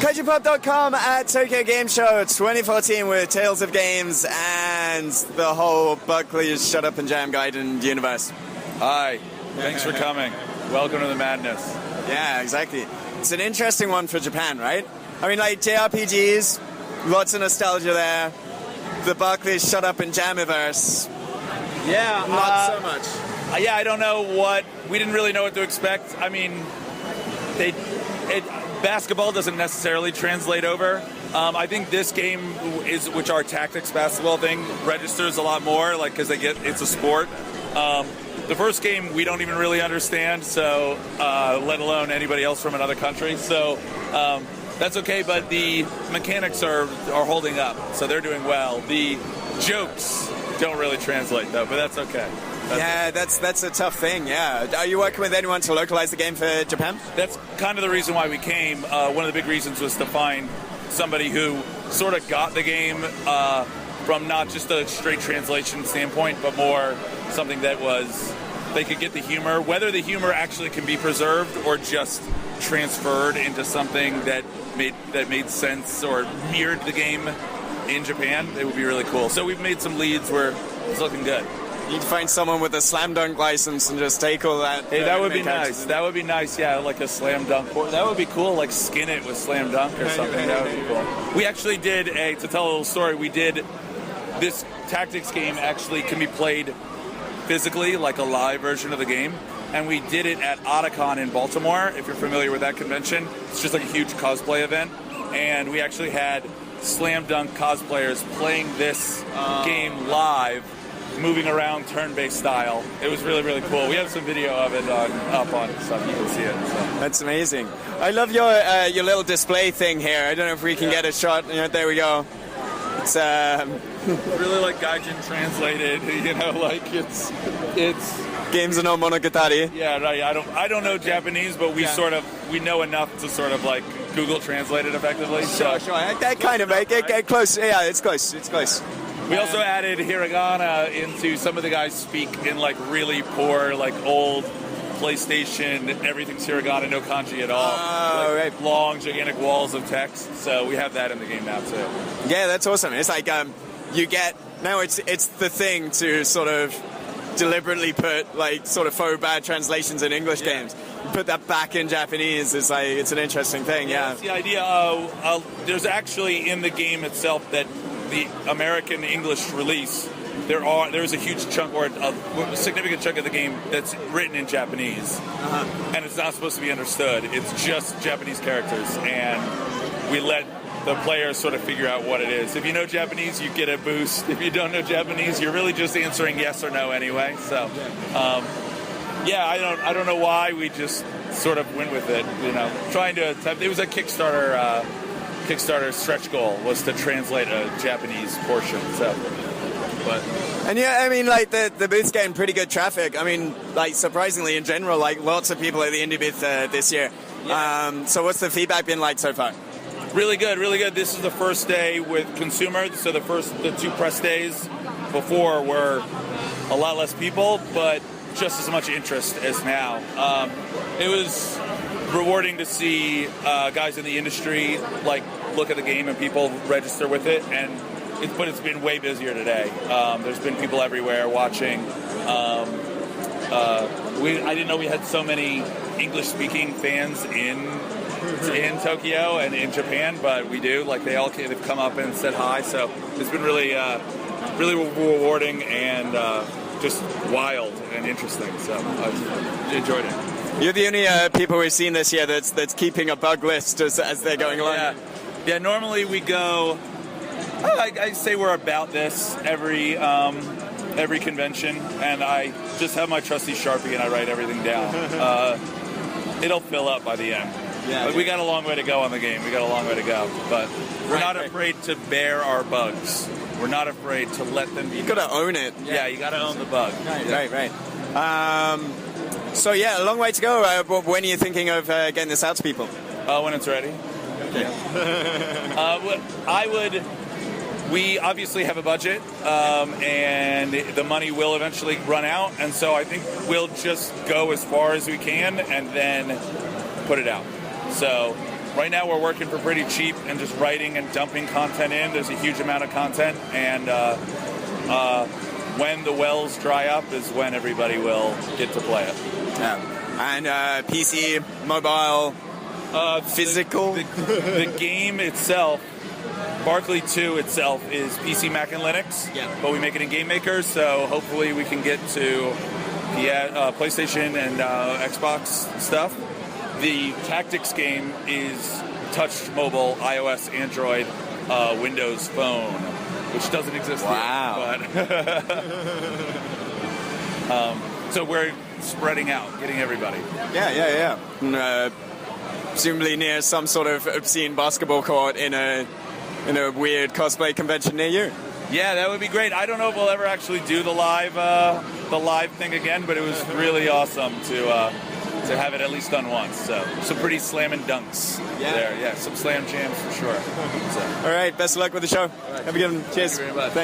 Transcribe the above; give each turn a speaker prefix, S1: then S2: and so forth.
S1: KaijuPub.com at Tokyo Game Show 2014 with Tales of Games and the whole Barkley's Shut Up and Jam Guide and universe.
S2: Hi, thanks for coming. Welcome to the madness.
S1: Yeah, exactly. It's an interesting one for Japan, right? I mean, like JRPGs, lots of nostalgia there. The Barkley's Shut Up and Jamiverse.
S2: Yeah,
S1: not so much.
S2: Yeah, I don't know what we didn't really know what to expect. I mean, basketball doesn't necessarily translate over. I think this game which our Tactixx basketball thing registers a lot more, like because it's a sport. The first game we don't even really understand, so let alone anybody else from another country. So that's okay, but the mechanics are holding up, so they're doing well. The jokes don't really translate though, but that's okay.
S1: That's a tough thing, yeah. Are you working with anyone to localize the game for Japan?
S2: That's kind of the reason why we came. One of the big reasons was to find somebody who sort of got the game from not just a straight translation standpoint, but more something that was, they could get the humor, whether the humor actually can be preserved or just transferred into something that made sense or mirrored the game in Japan. It would be really cool. So we've made some leads where it's looking good.
S1: You'd find someone with a slam dunk license and just take all that.
S2: Hey, that would be nice. That would be nice, yeah, like a slam dunk. That would be cool, like skin it with slam dunk or something. That would be cool. We actually did, to tell a little story, we did this Tactixx game actually can be played physically, like a live version of the game. And we did it at Otakon in Baltimore, if you're familiar with that convention. It's just like a huge cosplay event. And we actually had slam dunk cosplayers playing this game live, moving around turn-based style. It was really, really cool. We have some video of it up on stuff. You can see it. So.
S1: That's amazing. I love your little display thing here. I don't know if we can get a shot. There we go. It's
S2: really like Gaijin translated. You know, like it's
S1: games no monogatari.
S2: Yeah, right. I don't know Japanese, but we know enough to sort of like Google translate it effectively.
S1: Sure. That kind of get close. Yeah, it's close. It's close.
S2: We also added hiragana into some of the guys speak in like really poor, like old PlayStation, everything's hiragana, no kanji at all.
S1: Oh,
S2: like
S1: right.
S2: Long, gigantic walls of text. So we have that in the game now too.
S1: Yeah, that's awesome. It's like you get now. It's the thing to sort of deliberately put like sort of faux bad translations in English games. Put that back in Japanese is like it's an interesting thing. Yeah,
S2: that's the idea. There's actually in the game itself that the American English release, there's a huge chunk or a significant chunk of the game that's written in Japanese, and it's not supposed to be understood. It's just Japanese characters, and we let the players sort of figure out what it is. If you know Japanese, you get a boost. If you don't know Japanese, you're really just answering yes or no anyway. So, I don't know why we just sort of went with it. You know, it was a Kickstarter stretch goal was to translate a Japanese portion. So,
S1: and yeah, I mean, like the booth's getting pretty good traffic. I mean, like surprisingly in general, like lots of people at the indie booth this year. Yeah. So what's the feedback been like so far?
S2: Really good, really good. This is the first day with consumer. So the two press days before were a lot less people, but just as much interest as now. It was rewarding to see guys in the industry like look at the game and people register with it, but it's been way busier today. There's been people everywhere watching. I didn't know we had so many English-speaking fans in Tokyo and in Japan, but we do. Like they've come up and said hi, so it's been really, really rewarding and just wild and interesting. So I enjoyed it.
S1: You're the only people we've seen this year that's keeping a bug list as they're going along.
S2: Yeah. Normally we go. I say we're about this every convention, and I just have my trusty Sharpie and I write everything down. It'll fill up by the end. Yeah, but we got a long way to go on the game. We got a long way to go, but we're not afraid to bear our bugs. We're not afraid to let them be.
S1: You gotta own it.
S2: Yeah, you gotta own the bug.
S1: Right. So yeah, a long way to go. When are you thinking of getting this out to people?
S2: When it's ready. Okay. We obviously have a budget, and the money will eventually run out, and so I think we'll just go as far as we can and then put it out. So right now we're working for pretty cheap and just writing and dumping content in. There's a huge amount of content, and when the wells dry up is when everybody will get to play it.
S1: Yeah. And PC, mobile, physical?
S2: The game itself, Barkley 2 itself, is PC, Mac, and Linux, but we make it in Game Maker, so hopefully we can get to the PlayStation and Xbox stuff. The Tactixx game is touch mobile, iOS, Android, Windows Phone, which doesn't exist yet. But so we're spreading out, getting everybody.
S1: Yeah. Presumably near some sort of obscene basketball court in a weird cosplay convention near you.
S2: Yeah, that would be great. I don't know if we'll ever actually do the live thing again, but it was really awesome to have it at least done once. So some pretty slam and dunks there. Yeah, some slam jams for sure. So.
S1: All right, best of luck with the show.
S2: Right.
S1: Have a good one. Cheers.
S2: Thank you very much.
S1: Thanks.